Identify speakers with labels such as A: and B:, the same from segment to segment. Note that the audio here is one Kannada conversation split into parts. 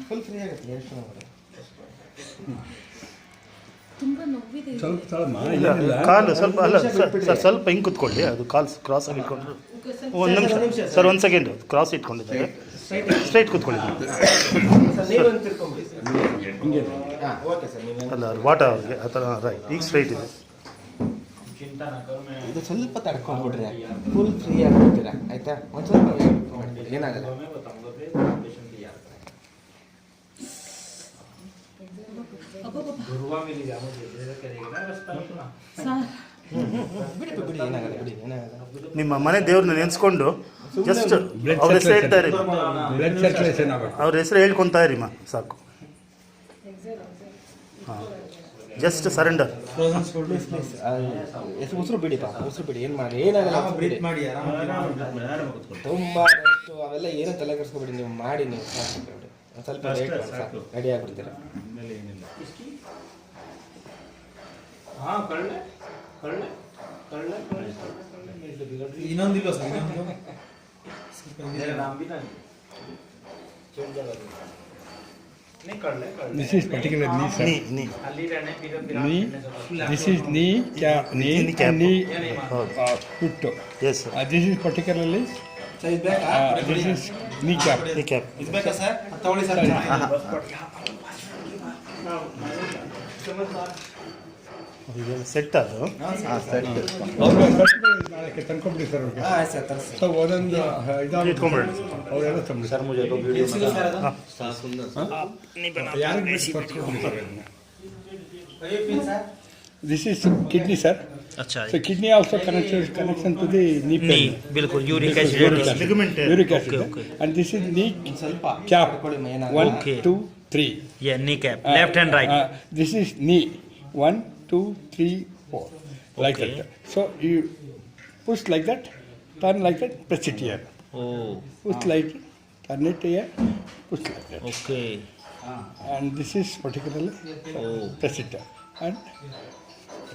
A: ಫುಲ್ ಫ್ರೀ ಆಗುತ್ತೆ
B: ಕಾಲು ಸ್ವಲ್ಪ ಅಲ್ಲ ಸರ್ ಸ್ವಲ್ಪ ಹಿಂಗೆ ಕೂತ್ಕೊಳ್ಳಿ, ಅದು ಕಾಲು ಕ್ರಾಸ್ ಆಗಿ ಇಟ್ಕೊಂಡ್ರು. ಒಂದು ನಿಮಿಷ ಸರ್, ಒಂದು ಸೆಕೆಂಡ್, ಕ್ರಾಸ್ ಇಟ್ಕೊಂಡಿದ್ದಾರೆ, ಸ್ಟ್ರೈಟ್ ಕೂತ್ಕೊಳ್ಳಿ. ಅಲ್ಲ ವಾಟ ಅವ್ರಿಗೆ ಆ ಥರ ರೈಟ್, ಈಗ ಸ್ಟ್ರೈಟ್ ಇದೆ.
A: ಇದು ಸ್ವಲ್ಪ ತಡ್ಕೊಂಡ್ಬಿಡ್ರಿ, ಫುಲ್ ಫ್ರೀ ಆಗಿರ್ತೀರಾ ಆಯ್ತಾ. ಒಂದು ಸ್ವಲ್ಪ ಏನಾಗಲ್ಲ.
B: ನಿಮ್ಮ ಮನೆ ದೇವ್ರನ್ನ ನೆನೆಸ್ಕೊಂಡು ಜಸ್ಟ್ ಅವ್ರ ಹೆಸರು ಹೇಳ್ತಾ ಇರಿ, ಅವ್ರ ಹೆಸರು ಹೇಳ್ಕೊತಾ ಇರಿಮ್ಮ ಸಾಕು. ಹಾಂ, ಜಸ್ಟ್ ಸರೆಂಡರ್.
A: ಉಸಿರು ಬಿಡಿಪ್ಪ, ಉಸಿರು ಬಿಡಿ, ಏನು ಮಾಡಿ ಏನಾಗಲ್ಲ. ತುಂಬ ಅವೆಲ್ಲ ಏನೋ ತಲೆ ಕೆಡಿಸ್ಕೊಬಿಡಿ, ನೀವು ಮಾಡಿ, ನೀವು ಸ್ವಲ್ಪ ರೆಡಿ ಆಗಿಬಿಡ್ತೀರ.
C: ಇನ್ನೊಂದಿಲ್ಲ sir,
D: This is particular knee, sir. Knee. This is knee cap. Knee cap. Knee foot.
B: Yes sir.
D: This is particularly. This is knee cap.
B: Knee cap.
C: ಇದು ಬೇಕಾ ಸರ್? ತಗೊಳ್ಳಿ ಸರ್.
B: ಸೆಟ್ ಅದು.
D: ನಾಳೆ ತಂದ್ಕೊಂಡ್ಬಿಡಿ ಸರ್ ಅವ್ರಿಗೆ.
A: ಸರ್ ತರಿಸಿ.
D: ಸೊ ಒಂದೊಂದು
B: ಇಟ್ಕೊಂಡ್ಬಿಡಿ
D: ಅವರೆಲ್ಲ ತಂದ್ಬಿಡಿ ಸರ್. ಯಾರಿಗೆ This is kidney, sir.
B: अच्छा.
D: So kidney also connection to the knee pain.
B: बिल्कुल uric acid ligament
D: Uric acid. And this is knee cap. 1, 2, 3.
B: Yeah, knee cap. Left and right.
D: This is knee. 1, 2, 3, 4. Like that. So you push like that, turn like that, press it here.
B: Oh.
D: Push like it, turn it here, push like that.
B: Okay.
D: And this is particularly press it. And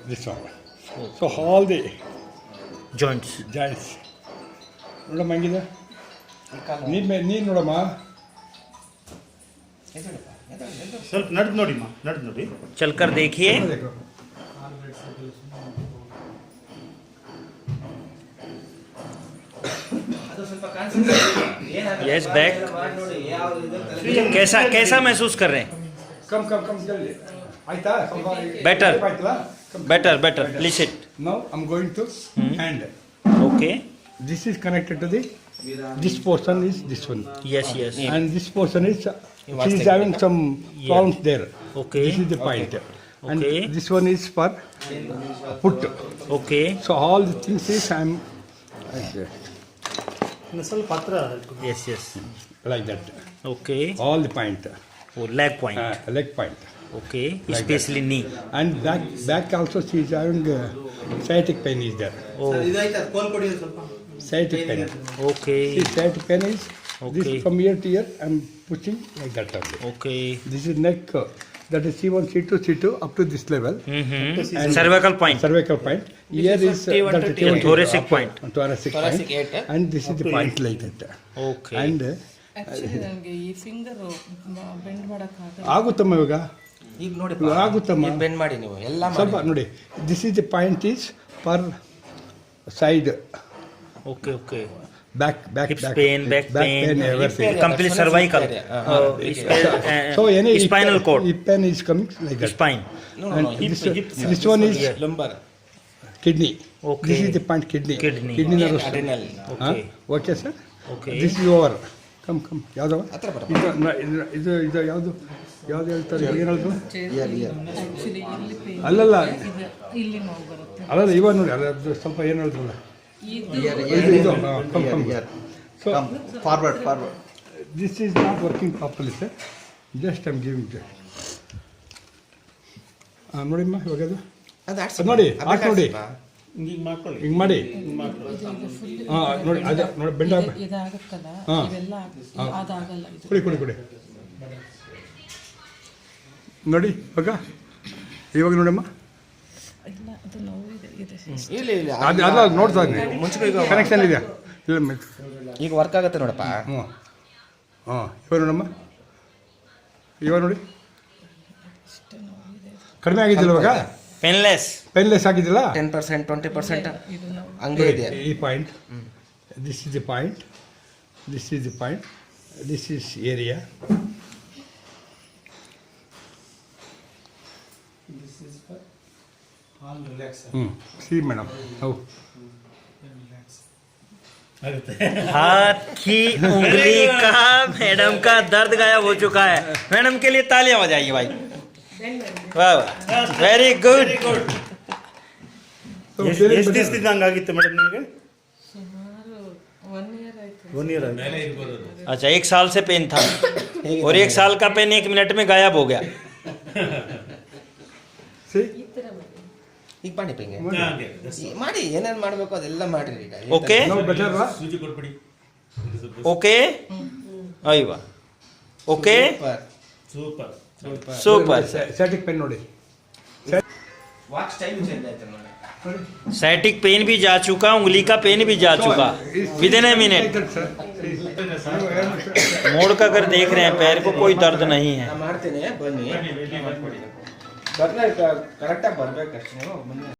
D: this one. So all the
B: Joints.
D: ನೋಡಮ್ಮ ಹೆಂಗಿದೆ ನೀನು ನೋಡಮ್ಮ.
B: ಸ್ವಲ್ಪ ನಡೆದು ನೋಡಿಮ್ಮ, ನಡೆದು ನೋಡಿ.
E: चलकर देखिए. Yes back. कैसा महसूस कर रहे हैं?
D: ಕಮ್ ಜಲ್ದಿ ಆಯ್ತಾ?
E: Better. Please sit.
D: Now I'm going to hand.
E: Okay.
D: This is connected to the. This portion is this one.
E: Yes.
D: And this portion is. She is having some problems there.
E: Okay.
D: This is the point. And
E: Okay.
D: this one is for put.
E: Okay.
D: So all the things is I'm
B: ಇನ್ನು ಸ್ವಲ್ಪ ಹತ್ರ.
E: Yes.
D: like that.
E: Okay.
D: All the point.
E: Oh, leg point.
D: Leg point.
E: Okay.
D: Like
E: Especially knee.
D: And back also she is having sciatic pain is there.
E: Oh.
C: ಇದಾಯ್ತು, ಅದು ಕೋಲ್ ಕೊಡಿ ಸ್ವಲ್ಪ.
D: Sciatic pain.
E: Okay.
D: See, sciatic pain is
E: Okay.
D: this from ear to ear. I'm pushing like that only.
E: Okay.
D: This is neck. That is C1, C2 up to this level.
E: And cervical point.
D: Cervical point. Here is that is T1,
E: Thoracic point.
D: Thoracic point. And this is the point like that.
E: Okay.
D: And
F: actually ನನಗೆ ಈ ಫಿಂಗರ್ ಬೆಂಡ್ ಮಾಡೋಕ್ಕಾಗಲ್ಲ.
D: ಆಗುತ್ತಮ್ಮ ಇವಾಗ
A: ಈಗ ನೋಡಿ
D: ಆಗುತ್ತಮ್ಮ.
A: ಬೆಂಡ್ ಮಾಡಿ ನೀವು ಎಲ್ಲ
D: ಸ್ವಲ್ಪ ನೋಡಿ. This is the point is per side.
E: Okay.
D: Back
E: Hips pain, back pain,
D: everything.
E: complete cervical.
D: So any
E: spinal cord.
D: hip pain is coming like that.
E: Spine.
D: And this one is
A: lumbar.
D: kidney.
E: Okay.
D: This is the point kidney.
E: Kidney.
D: nerve.
A: Adrenal.
E: Okay.
D: Okay sir.
E: Okay.
D: This is over. Come ಯಾವ್ದವ ಇದು ಯಾವುದು ಹೇಳ್ತಾರೆ ಏನು ಹೇಳಿದ್ರು?
F: ಆಕ್ಚುಲಿ ಇಲ್ಲಿ ಪೇನ್
D: ಅಲ್ಲಲ್ಲ
F: ಇಲ್ಲಿ ನೋವು ಬರುತ್ತೆ.
D: ಅಲ್ಲಲ್ಲ ಇವಾಗ ನೋಡಿ ಅದು ಸ್ವಲ್ಪ ಏನು ಹೇಳಿದ್ರಲ್ಲ ಇದು so
C: forward.
D: This is not working properly sir. Just I'm giving ನೋಡಿಮ್ಮ ಇವಾಗ ಅದು ನೋಡಿ ಆಟ ನೋಡಿ ಹಿಂಗೆ ಮಾಡಿ ನೋಡಿ ಅದು ನೋಡಿ ಬೆಂಡ
F: ಇದಾಗುತ್ತಲ್ಲ ಇವೆಲ್ಲ ಅದಾಗಲ್ಲ.
D: ಕೊಡಿ ನೋಡಿ ಇವಾಗ ನೋಡಮ್ಮ
F: ಇಲ್ಲ ಅದು ನೋವು ಇದೆ
A: ಇಲ್ಲ ಇಲ್ಲ
D: ಅದು ಅಲ್ಲ ನೋಡ್ತಾ
A: ಮುಂಚೆಗೆ
D: ಕನೆಕ್ಷನ್ ಇದೆಯಾ ಇಲ್ಲ
A: ಈಗ ವರ್ಕ್ ಆಗುತ್ತೆ ನೋಡಪ್ಪ.
D: ಹ್ಞೂ ಹಾಂ ಇವಾಗ ನೋಡಮ್ಮ ಇವಾಗ ನೋಡಿ ಕಡಿಮೆ ಆಗಿದ್ದಿಲ್ಲ ಇವಾಗ
E: ಪೇನ್ಲೆಸ್.
D: ಪೆನ್ಲೆಸ್ ಆಗಿದ್ದಿಲ್ಲ
A: 10% 20%
F: ಇದು ನೋವು
A: ಹಂಗೆ ಇದೆ.
D: ಈ point this is the point this is the point this is area C madam how
E: हाथ की उंगली का मैडम का दर्द गायब हो चुका है. मैडम के लिए तालियां बजाइए भाई. वाह वाह, वेरी गुड.
B: ಎಷ್ಟು ದಿವಸದಿಂದ ಹಂಗಾಗಿತ್ತು ಮೇಡಮ್ ನಿಮಗೆ?
F: ಸುಮಾರು 1 year ಆಯ್ತು.
B: 1 year ಆಗಿದೆ.
E: अच्छा, 1 साल से पेन था और 1 साल का पेन 1 मिनट में गायब हो गया.
D: ಸಿ
F: ಈ ಥರ ಮಾಡಿ.
A: ಈಗ ಮಾಡಿ ಹಿಂಗೆ ಈ ಮಾಡಿ ಏನೇನು ಮಾಡಬೇಕು ಅದೆಲ್ಲ ಮಾಡ್ರಿ ಈಗ.
E: ओके
D: ನಾವು ಬೆಟರ್
E: ओके आई वाह okay
A: super
E: super.
D: Static pen ನೋಡಿ
A: ವಾಚ್ ಟೈಮ್ ಚೇಂಜ್ ಆಯ್ತು ನೋಡಿ.
E: सैटिक पेन भी जा चुका, उंगली का पेन भी जा चुका विद इन ए मिनट. मोड़ का अगर देख रहे हैं पैर को कोई दर्द नहीं है.
A: ನಾನು ಮಾಡ್ತೇನೆ ಬನ್ನಿ. ಬರ್ಲೇ ಕರೆಕ್ಟಾಗಿ ಬರ್ಬೇಕಷ್ಟೇ ನೀವು ಬನ್ನಿ.